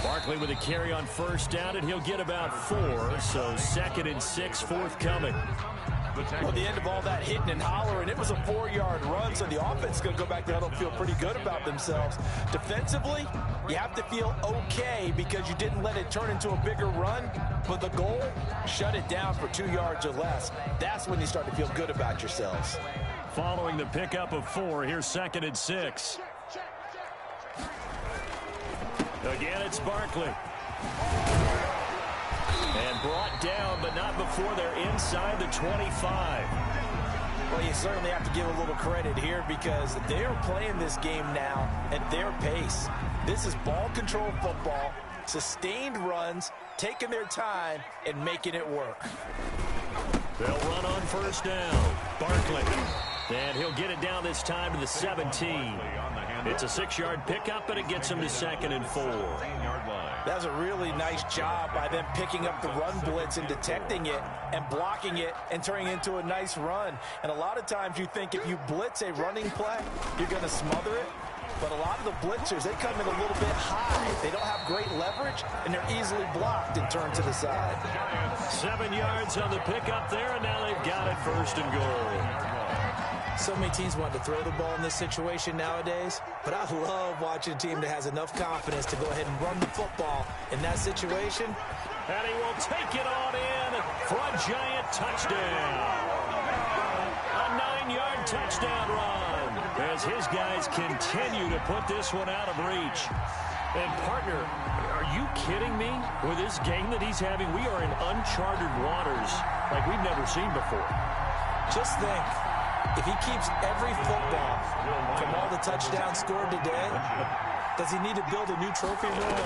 Barkley with a carry on first down, and he'll get about 4. So 2nd and 6 forthcoming. Well, the end of all that hitting and hollering, it was a 4-yard run, so the offense is going to go back there and feel pretty good about themselves. Defensively, you have to feel okay because you didn't let it turn into a bigger run, but the goal, shut it down for 2 yards or less. That's when you start to feel good about yourselves. Following the pickup of 4, here's 2nd and 6. Again, it's Barkley. And brought down, but not before they're inside the 25. Well, you certainly have to give a little credit here because they're playing this game now at their pace. This is ball control football, sustained runs, taking their time, and making it work. They'll run on first down. Barkley. And he'll get it down this time to the 17. It's a 6-yard pickup, and it gets him to 2nd and 4. That was a really nice job by them picking up the run blitz and detecting it and blocking it and turning it into a nice run. And a lot of times you think if you blitz a running play, you're going to smother it. But a lot of the blitzers, they come in a little bit high. They don't have great leverage, and they're easily blocked and turned to the side. 7 yards on the pickup there, and now they've got it 1st and goal. So many teams want to throw the ball in this situation nowadays, but I love watching a team that has enough confidence to go ahead and run the football in that situation. And he will take it on in for a giant touchdown. A 9-yard touchdown run as his guys continue to put this one out of reach. And, partner, are you kidding me? With this game that he's having, we are in uncharted waters like we've never seen before. Just think. If he keeps every football from all the touchdowns scored today, does he need to build a new trophy room?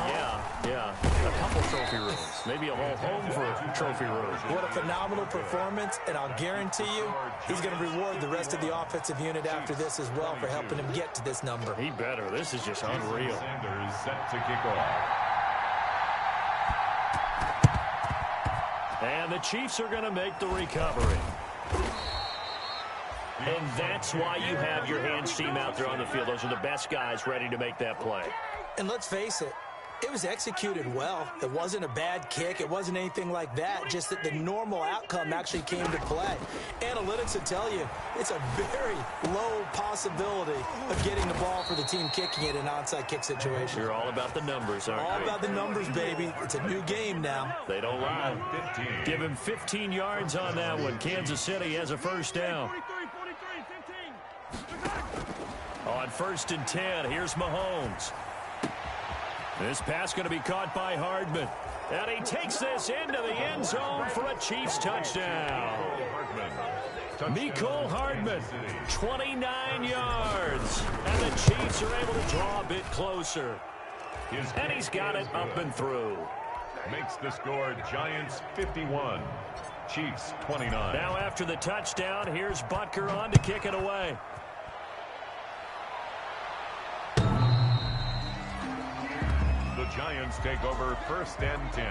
Yeah. A couple trophy rooms. Maybe a whole home for a trophy room. What a phenomenal performance, and I'll guarantee you he's going to reward the rest of the offensive unit after this as well for helping him get to this number. He better. This is just unreal. Sanders set to kick off. And the Chiefs are going to make the recovery. And that's why you have your hands team out there on the field. Those are the best guys ready to make that play. And let's face it, it was executed well. It wasn't a bad kick. It wasn't anything like that. Just that the normal outcome actually came to play. Analytics would tell you it's a very low possibility of getting the ball for the team kicking it in an onside kick situation. You're all about the numbers, aren't you? All about the numbers, baby. It's a new game now. They don't lie. Give him 15 yards on that one. Kansas City has a 1st down. On 1st and 10, here's Mahomes. This pass going to be caught by Hardman. And he takes this into the end zone for a Chiefs touchdown. Mecole Hardman, 29 yards. And the Chiefs are able to draw a bit closer. And he's got it up and through. Makes the score Giants 51, Chiefs 29. Now after the touchdown, here's Butker on to kick it away. The Giants take over 1st and 10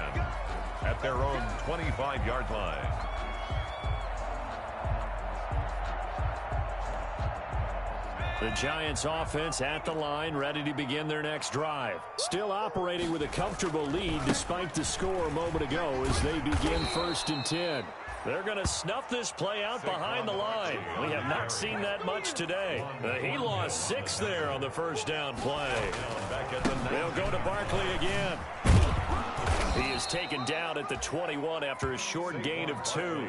at their own 25-yard line. The Giants offense at the line, ready to begin their next drive. Still operating with a comfortable lead despite the score a moment ago as they begin 1st and 10. They're going to snuff this play out behind the line. We have not seen that much today. He lost 6 there on the 1st down play. They'll go to Barkley again. He is taken down at the 21 after a short gain of 2.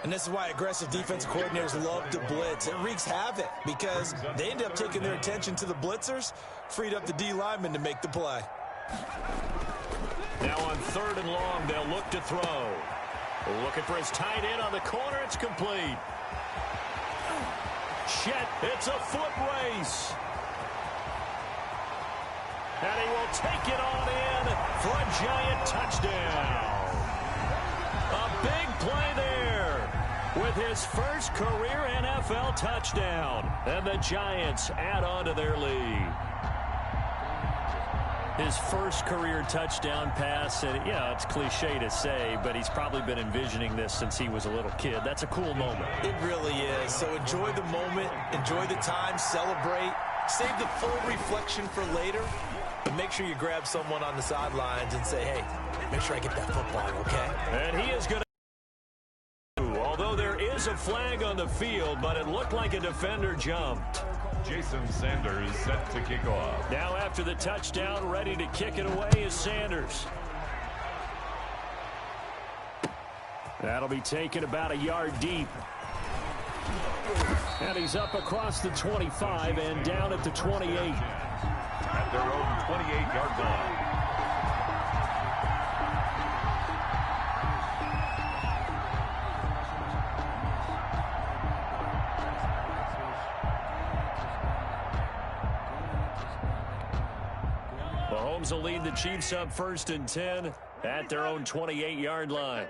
And this is why aggressive defensive coordinators love to blitz. It wreaks havoc because they end up taking their attention to the blitzers, freed up the D lineman to make the play. Now on 3rd and long, they'll look to throw. Looking for his tight end on the corner. It's complete. Chet, it's a foot race. And he will take it on in for a giant touchdown. A big play there with his first career NFL touchdown. And the Giants add on to their lead. His first career touchdown pass, and yeah, it's cliche to say, but he's probably been envisioning this since he was a little kid. That's a cool moment. It really is. So enjoy the moment, enjoy the time, celebrate, Save the full reflection for later, but make sure you grab someone on the sidelines and say, hey, make sure I get that football, okay? And he is going to, although there is a flag on the field, but it looked like a defender jumped. Jason Sanders set to kick off. Now after the touchdown, ready to kick it away is Sanders. That'll be taken about a yard deep. And he's up across the 25 and down at the 28. At their own 28-yard line. Mahomes will lead the Chiefs up 1st and 10 at their own 28-yard line.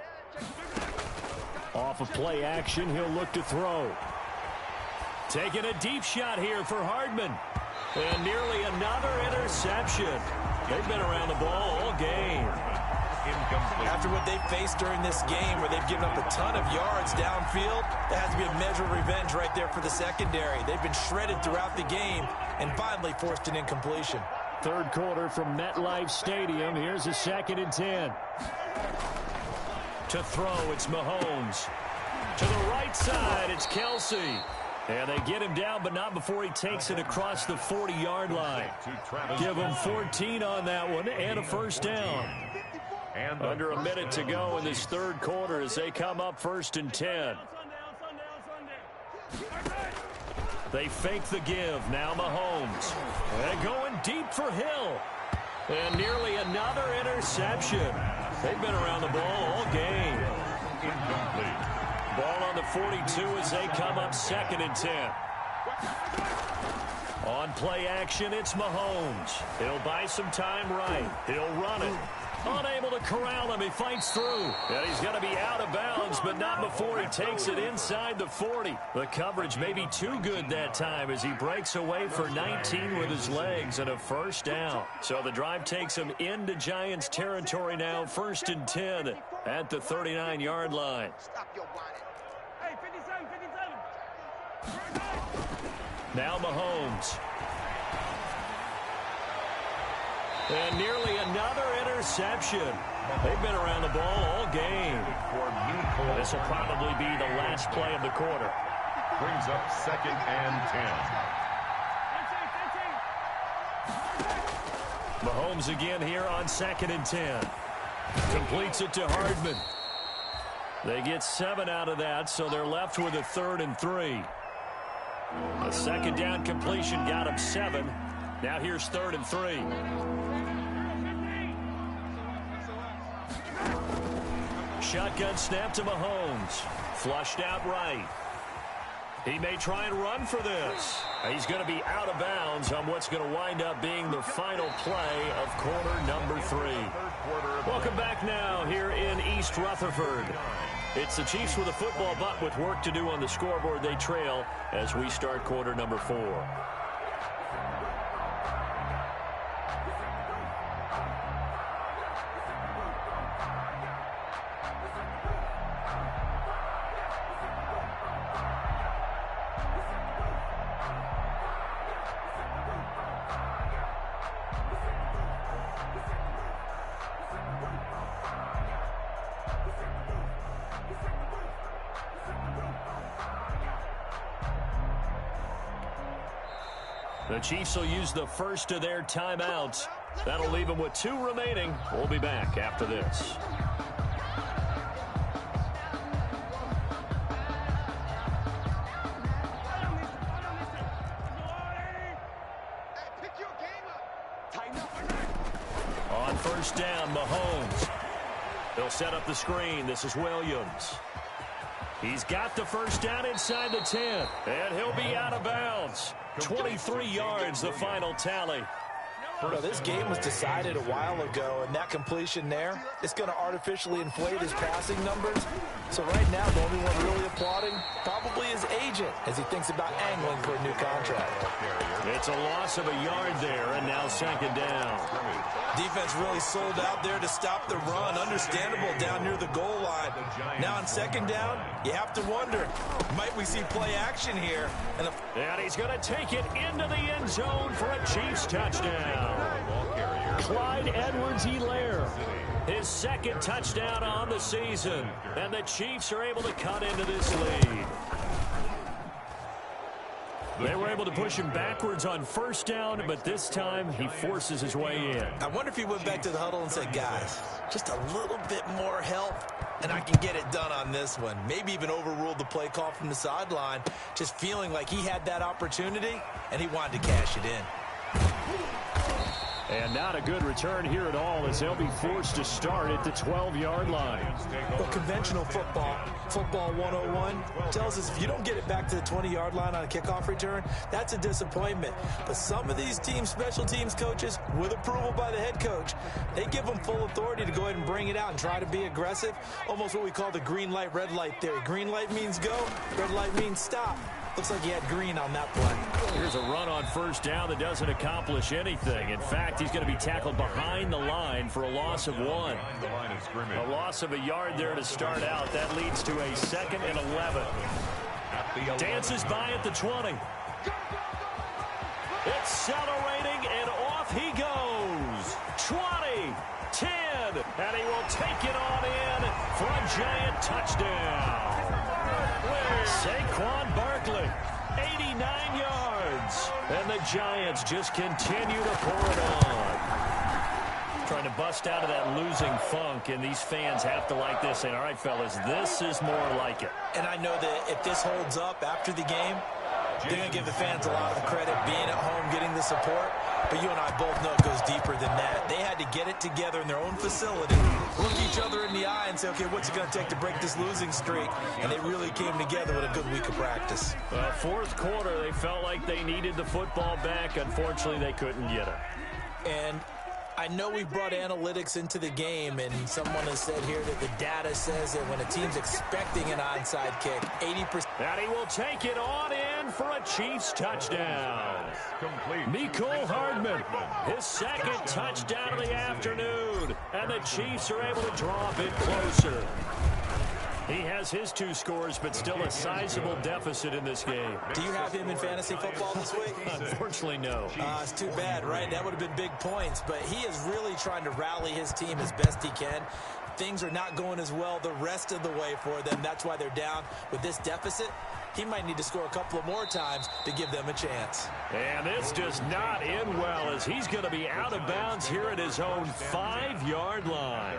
Off of play action, he'll look to throw. Taking a deep shot here for Hardman. And nearly another interception. They've been around the ball all game. Incomplete. After what they've faced during this game where they've given up a ton of yards downfield, there has to be a measure of revenge right there for the secondary. They've been shredded throughout the game and finally forced an incompletion. Third quarter from MetLife Stadium. Here's a 2nd and 10. To throw, it's Mahomes. To the right side, it's Kelsey. And they get him down, but not before he takes it across the 40-yard line. Give him 14 on that one and a first down. And under a minute to go in this third quarter as they come up 1st and 10. They fake the give. Now Mahomes. And going deep for Hill. And nearly another interception. They've been around the ball all game. incomplete. Ball on the 42 as they come up 2nd and 10. On play action, it's Mahomes. He'll buy some time right. He'll run it. Unable to corral him. He fights through. And he's going to be out of bounds, but not before he takes it inside the 40. The coverage may be too good that time as he breaks away for 19 with his legs and a first down. So the drive takes him into Giants territory now. 1st and 10 at the 39-yard line. Now Mahomes. And nearly another interception. They've been around the ball all game. This will probably be the last play of the quarter. Brings up 2nd and 10. Mahomes again here on 2nd and 10. Completes it to Hardman. They get 7 out of that, so they're left with a 3rd and 3. A 2nd down completion got him 7. Now here's 3rd and 3. Shotgun snap to Mahomes. Flushed out right. He may try and run for this. He's going to be out of bounds on what's going to wind up being the final play of quarter number 3. Welcome back now here in East Rutherford. It's the Chiefs with a football, but with work to do on the scoreboard. They trail as we start quarter number 4. The Chiefs will use the first of their timeouts. That'll leave them with 2 remaining. We'll be back after this. On 1st down, Mahomes. They'll set up the screen. This is Williams. He's got the first down inside the 10. And he'll be out of bounds. 23 yards, the final tally. Well, this game was decided a while ago, and that completion there, it's going to artificially inflate his passing numbers. So right now, the only one really applauding probably his agent as he thinks about angling for a new contract. It's a loss of a yard there, and now second down. Defense really sold out there to stop the run. Understandable down near the goal line. Now on second down, you have to wonder, might we see play action here? And he's going to take it into the end zone for a Chiefs touchdown. Clyde Edwards-Helaire, his second touchdown on the season. And the Chiefs are able to cut into this lead. They were able to push him backwards on first down, but this time he forces his way in. I wonder if he went back to the huddle and said, guys, just a little bit more help, and I can get it done on this one. Maybe even overruled the play call from the sideline, just feeling like he had that opportunity, and he wanted to cash it in. And not a good return here at all as they'll be forced to start at the 12-yard line. Well, conventional football 101, tells us if you don't get it back to the 20-yard line on a kickoff return, that's a disappointment. But some of these teams, special teams coaches, with approval by the head coach, they give them full authority to go ahead and bring it out and try to be aggressive. Almost what we call the green light, red light theory. Green light means go, red light means stop. Looks like he had green on that play. Here's a run on first down that doesn't accomplish anything. In fact, he's going to be tackled behind the line for a loss of 1. A loss of a yard there to start out. That leads to a 2nd and 11. Dances by at the 20. Accelerating, and off he goes. 20, 10, and he will take it on in for a giant touchdown. Saquon Barkley, 89 yards. And the Giants just continue to pour it on. Trying to bust out of that losing funk, and these fans have to like this. And all right, fellas, this is more like it. And I know that if this holds up after the game, they're going to give the fans a lot of credit being at home, getting the support. But you and I both know it goes deeper than that. They had to get it together in their own facility, look each other in the eye and say, okay, what's it going to take to break this losing streak? And they really came together with a good week of practice. Fourth quarter, they felt like they needed the football back. Unfortunately, they couldn't get it. And I know we brought analytics into the game, and someone has said here that the data says that when a team's expecting an onside kick, 80%. And he will take it on in for a Chiefs touchdown. Mecole Hardman, his second touchdown of the afternoon. And the Chiefs are able to draw a bit closer. He has his 2 scores, but still a sizable deficit in this game. Do you have him in fantasy football this week? Unfortunately, no. It's too bad, right? That would have been big points, but he is really trying to rally his team as best he can. Things are not going as well the rest of the way for them. That's why they're down with this deficit. He might need to score a couple of more times to give them a chance. And this does not end well as he's going to be out of bounds here at his own 5-yard line.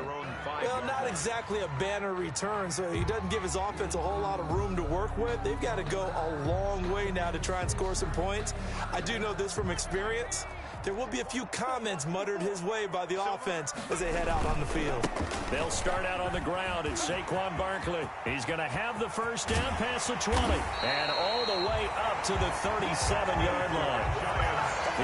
Well, not exactly a banner return, so he doesn't give his offense a whole lot of room to work with. They've got to go a long way now to try and score some points. I do know this from experience. There will be a few comments muttered his way by the offense as they head out on the field. They'll start out on the ground. It's Saquon Barkley. He's going to have the first down past the 20 and all the way up to the 37-yard line.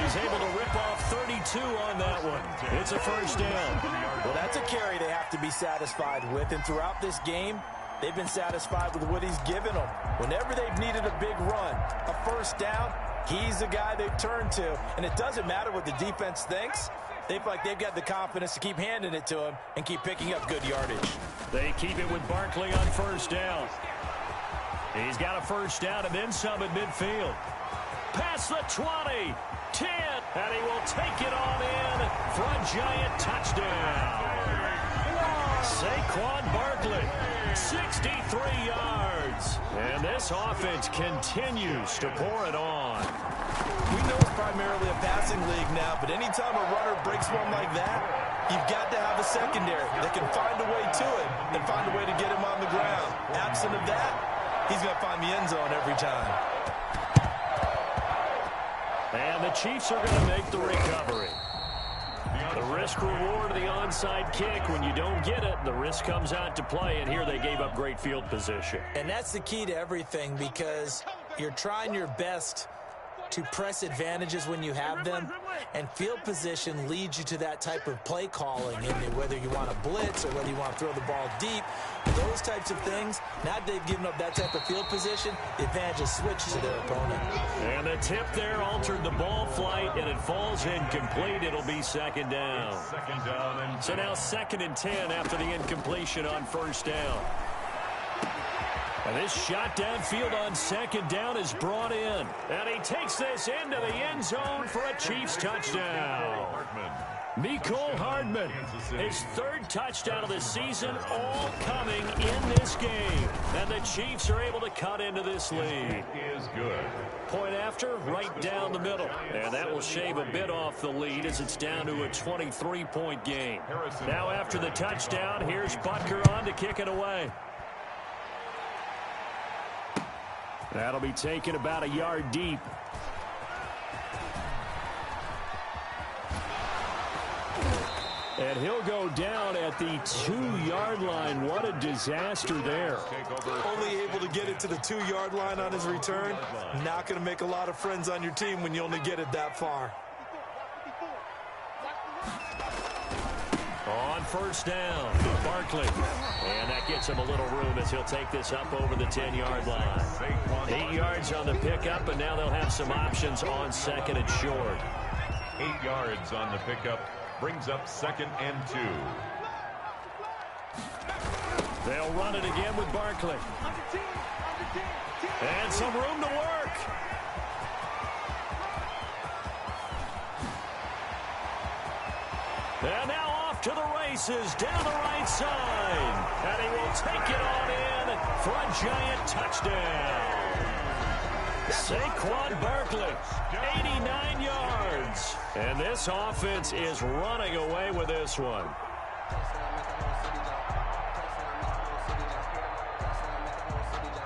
He's able to rip off 32 on that one. It's a first down. Well, that's a carry they have to be satisfied with, and throughout this game, they've been satisfied with what he's given them. Whenever they've needed a big run, a first down, he's the guy they've turned to. And it doesn't matter what the defense thinks. They feel like they've got the confidence to keep handing it to him and keep picking up good yardage. They keep it with Barkley on first down. He's got a first down and then some at midfield. Past the 20, 10, and he will take it on in for a giant touchdown. Saquon Barkley, 63 yards. And this offense continues to pour it on. We know it's primarily a passing league now, but anytime a runner breaks one like that, you've got to have a secondary that can find a way to it and find a way to get him on the ground. Absent of that, he's going to find the end zone every time. And the Chiefs are going to make the recovery. The risk-reward of the onside kick, when you don't get it, the risk comes out to play, and here they gave up great field position. And that's the key to everything, because you're trying your best to press advantages when you have them, and field position leads you to that type of play calling, and whether you want to blitz or whether you want to throw the ball deep, those types of things. Now they've given up that type of field position, the advantage is switched to their opponent. And the tip there altered the ball flight, and it falls incomplete. It'll be second down. So now 2nd and 10 after the incompletion on first down. And this shot downfield on 2nd down is brought in. And he takes this into the end zone for a Chiefs touchdown. Mecole Hardman, his 3rd touchdown of the season, all coming in this game. And the Chiefs are able to cut into this lead. Is good. Point after, right down the middle. And that will shave a bit off the lead as it's down to a 23-point game. Now after the touchdown, here's Butker on to kick it away. That'll be taken about a yard deep. And he'll go down at the 2-yard line. What a disaster there. Only able to get it to the 2-yard line on his return. Not going to make a lot of friends on your team when you only get it that far. On first down, Barkley. And that gets him a little room as he'll take this up over the 10-yard line. 8 yards on the pickup, and now they'll have some options on 2nd and short. 8 yards on the pickup. Brings up 2nd and 2. They'll run it again with Barkley. And some room to work. And now off to the races down the right side. And he will take it on in for a giant touchdown. Saquon Barkley, 89 yards. And this offense is running away with this one.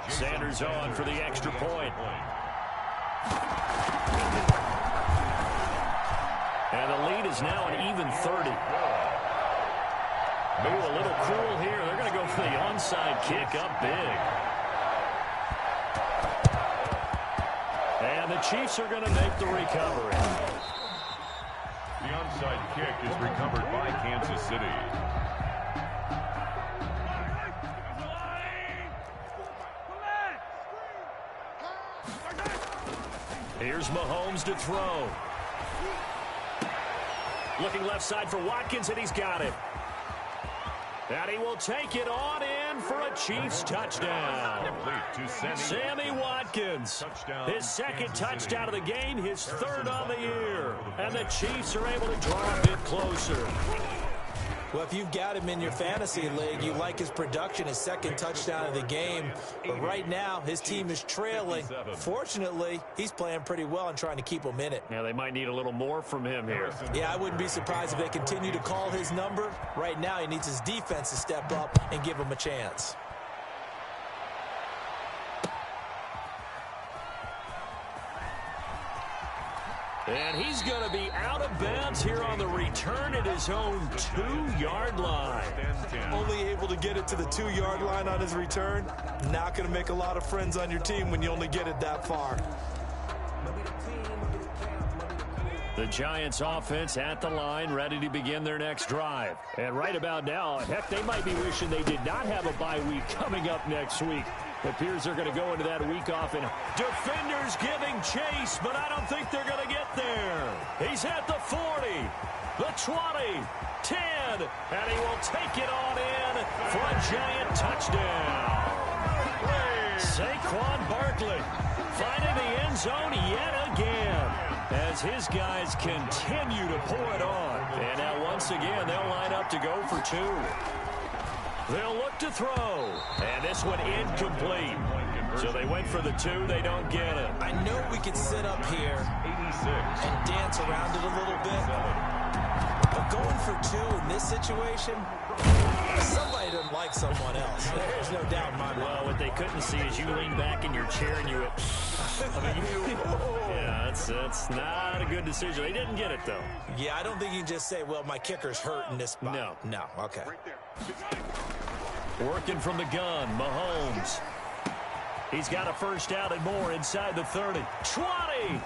Sanders on for the extra point. And the lead is now an even 30. Ooh, a little cool here. They're going to go for the onside kick up big. And the Chiefs are going to make the recovery. The onside kick is recovered by Kansas City. Here's Mahomes to throw. Looking left side for Watkins, and he's got it. And he will take it on in for a Chiefs touchdown. Sammy Watkins, his 2nd touchdown of the game, his 3rd on the year. And the Chiefs are able to draw a bit closer. Well, if you've got him in your fantasy league, you like his production, his 2nd touchdown of the game. But right now, his team is trailing. Fortunately, he's playing pretty well and trying to keep them in it. Yeah, they might need a little more from him here. Yeah, I wouldn't be surprised if they continue to call his number. Right now, he needs his defense to step up and give him a chance. And he's going to be out of bounds here on the return at his own 2-yard line. Only able to get it to the 2-yard line on his return. Not going to make a lot of friends on your team when you only get it that far. The Giants offense at the line, ready to begin their next drive. And right about now, heck, they might be wishing they did not have a bye week coming up next week. It appears they're going to go into that week off, and defenders giving chase, but I don't think they're going to get there. He's at the 40, the 20, 10, and he will take it on in for a giant touchdown. Saquon Barkley finding the end zone yet again as his guys continue to pour it on. And now once again, they'll line up to go for 2. They'll look to throw. And this one incomplete. So they went for the 2. They don't get it. I know we could sit up here and dance around it a little bit. But going for 2 in this situation, somebody doesn't like someone else. There's no doubt in my mind. Well, what they couldn't see is you lean back in your chair and you went, yeah, that's not a good decision. They didn't get it, though. Yeah, I don't think you can just say, well, my kicker's hurt in this spot. No, okay. Working from the gun, Mahomes. He's got a first down and more inside the 30. 20.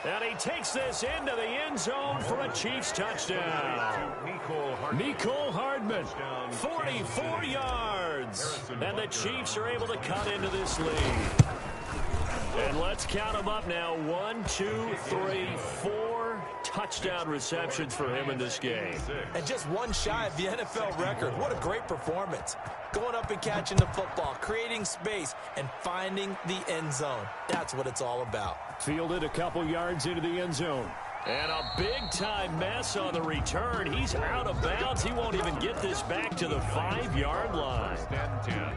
And he takes this into the end zone for a Chiefs touchdown. Mecole Hardman, 44 yards. And the Chiefs are able to cut into this lead. And let's count them up now. 1, 2, 3, 4 touchdown receptions for him in this game. And just one shy of the NFL record. What a great performance. Going up and catching the football, creating space, and finding the end zone. That's what it's all about. Fielded a couple yards into the end zone. And a big-time mess on the return. He's out of bounds. He won't even get this back to the 5-yard line.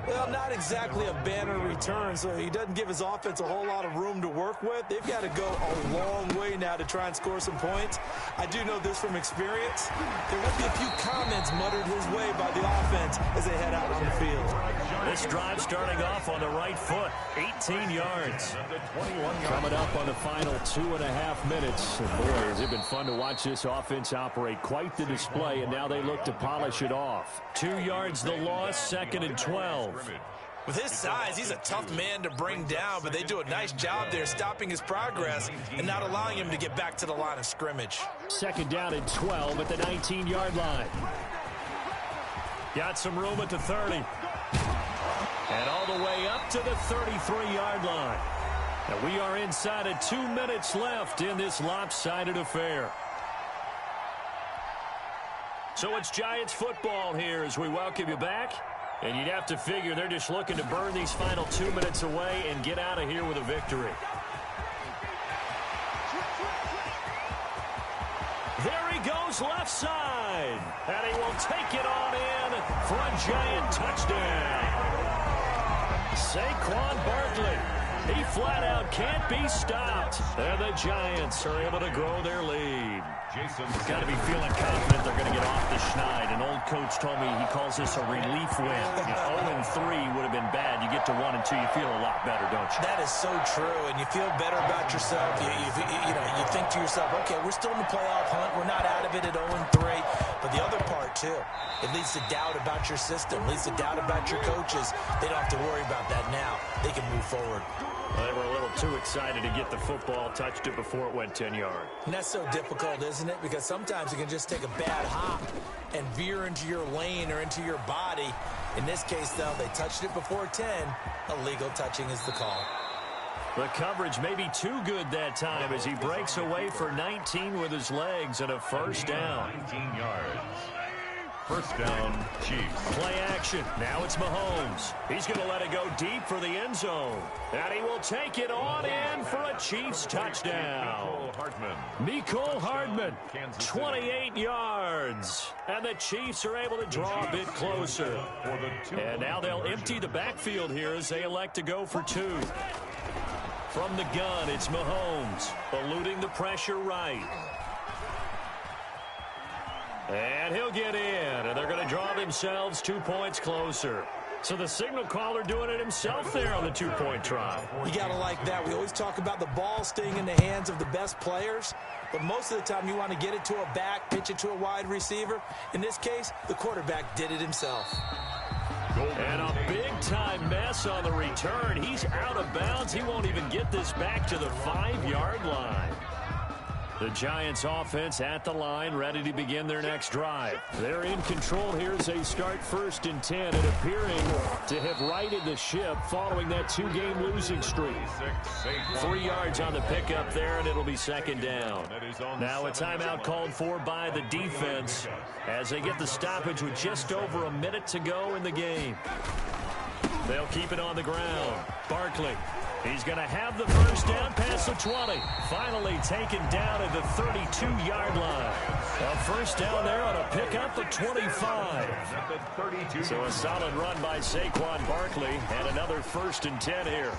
Well, not exactly a banner return, so he doesn't give his offense a whole lot of room to work with. They've got to go a long way now to try and score some points. I do know this from experience. There will be a few comments muttered his way by the offense as they head out on the field. This drive starting off on the right foot, 18 yards. Coming up on the final 2.5 minutes. And boy, has it been fun to watch this offense operate. Quite the display, and now they look to polish it off. 2 yards the loss, 2nd and 12. With his size, he's a tough man to bring down, but they do a nice job there stopping his progress and not allowing him to get back to the line of scrimmage. 2nd down and 12 at the 19-yard line. Got some room at the 30. And all the way up to the 33-yard line. And we are inside of 2 minutes left in this lopsided affair. So it's Giants football here as we welcome you back. And you'd have to figure they're just looking to burn these final 2 minutes away and get out of here with a victory. There he goes left side. And he will take it on in for a Giant touchdown. Saquon Barkley. He flat out can't be stopped. And the Giants are able to grow their lead. Got to be feeling confident they're going to get off the schneid. An old coach told me he calls this a relief win. 0-3 would have been bad. You get to 1-2, you feel a lot better, don't you? That is so true, and you feel better about yourself. You think to yourself, okay, we're still in the playoff hunt. We're not out of it at 0-3. But the other part, too, it leads to doubt about your system, leads to doubt about your coaches. They don't have to worry about that now. They can move forward. Well, they were a little too excited to get the football, touched it before it went 10 yards. And that's so difficult, isn't it? Because sometimes you can just take a bad hop and veer into your lane or into your body. In this case, though, they touched it before 10. Illegal touching is the call. The coverage may be too good that time as he breaks away for 19 with his legs and a first down. 19 yards. First down, Chiefs. Play action. Now it's Mahomes. He's going to let it go deep for the end zone. And he will take it on in for a Chiefs touchdown. Mecole Hardman, 28 yards. And the Chiefs are able to draw a bit closer. And now they'll empty the backfield here as they elect to go for 2. From the gun, it's Mahomes, eluding the pressure right. And he'll get in, and they're going to draw themselves 2 points closer. So the signal caller doing it himself there on the 2-point try. You got to like that. We always talk about the ball staying in the hands of the best players, but most of the time you want to get it to a back, pitch it to a wide receiver. In this case, the quarterback did it himself. And a big-time mess on the return. He's out of bounds. He won't even get this back to the 5-yard line. The Giants offense at the line, ready to begin their next drive. They're in control here as they start 1st and 10 and appearing to have righted the ship following that 2-game losing streak. 3 yards on the pickup there, and it'll be 2nd down. Now a timeout called for by the defense as they get the stoppage with just over a minute to go in the game. They'll keep it on the ground. Barkley. He's going to have the first down past the 20. Finally taken down at the 32-yard line. A first down there on a pickup at 25. So a solid run by Saquon Barkley and another 1st and 10 here.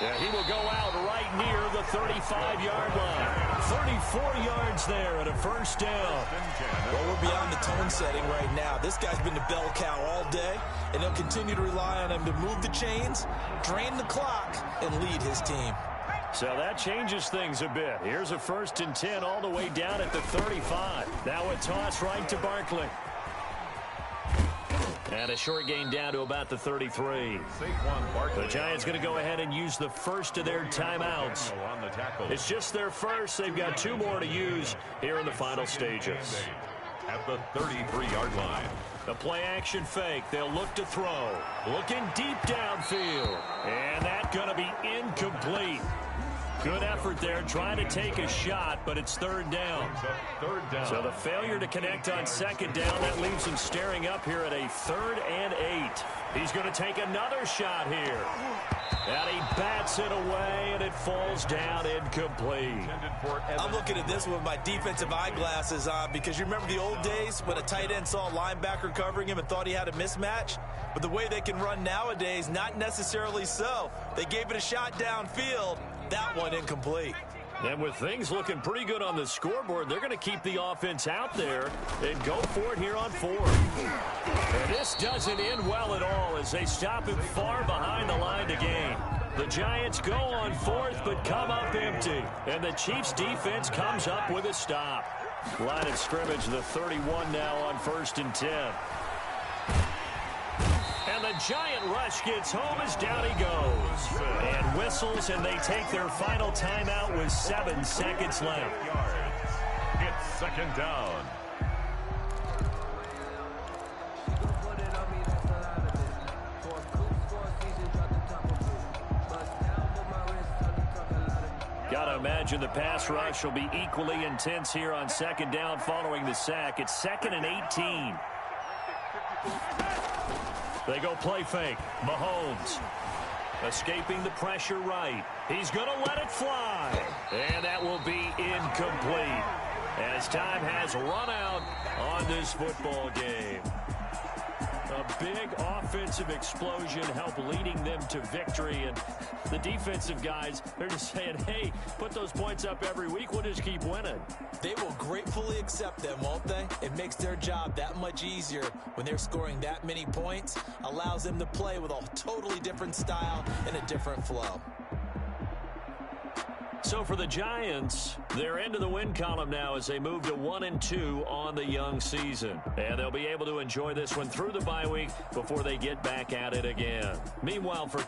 Yeah, he will go out right near the 35-yard line. 34 yards there and a first down. Well, we're beyond the tone setting right now. This guy's been the bell cow all day, and they'll continue to rely on him to move the chains, drain the clock, and lead his team. So that changes things a bit. Here's a 1st and 10 all the way down at the 35. Now a toss right to Barkley. And a short gain down to about the 33. The Giants going to go ahead and use the first of their timeouts. It's just their first. They've got 2 more to use here in the final stages. At the 33-yard line. The play-action fake. They'll look to throw. Looking deep downfield. And that's going to be incomplete. Good effort there, trying to take a shot, but it's third down. So the failure to connect on second down, that leaves him staring up here at a 3rd and 8. He's going to take another shot here. And he bats it away, and it falls down incomplete. I'm looking at this with my defensive eyeglasses on because you remember the old days when a tight end saw a linebacker covering him and thought he had a mismatch? But the way they can run nowadays, not necessarily so. They gave it a shot downfield. That one incomplete. And with things looking pretty good on the scoreboard, they're going to keep the offense out there and go for it here on 4th. And this doesn't end well at all as they stop him far behind the line to gain. The Giants go on 4th but come up empty. And the Chiefs defense comes up with a stop. Line of scrimmage, the 31 now on 1st and 10. And the Giant rush gets home as down he goes. And whistles, and they take their final timeout with 7 seconds left. It's second down. Gotta imagine the pass rush will be equally intense here on second down following the sack. It's 2nd and 18. They go play fake. Mahomes escaping the pressure right. He's going to let it fly. And that will be incomplete as time has run out on this football game. A big offensive explosion helped leading them to victory. And the defensive guys, they're just saying, hey, put those points up every week. We'll just keep winning. They will gratefully accept them, won't they? It makes their job that much easier when they're scoring that many points. Allows them to play with a totally different style and a different flow. So for the Giants, they're into the win column now as they move to 1-2 on the young season. And they'll be able to enjoy this one through the bye week before they get back at it again. Meanwhile, for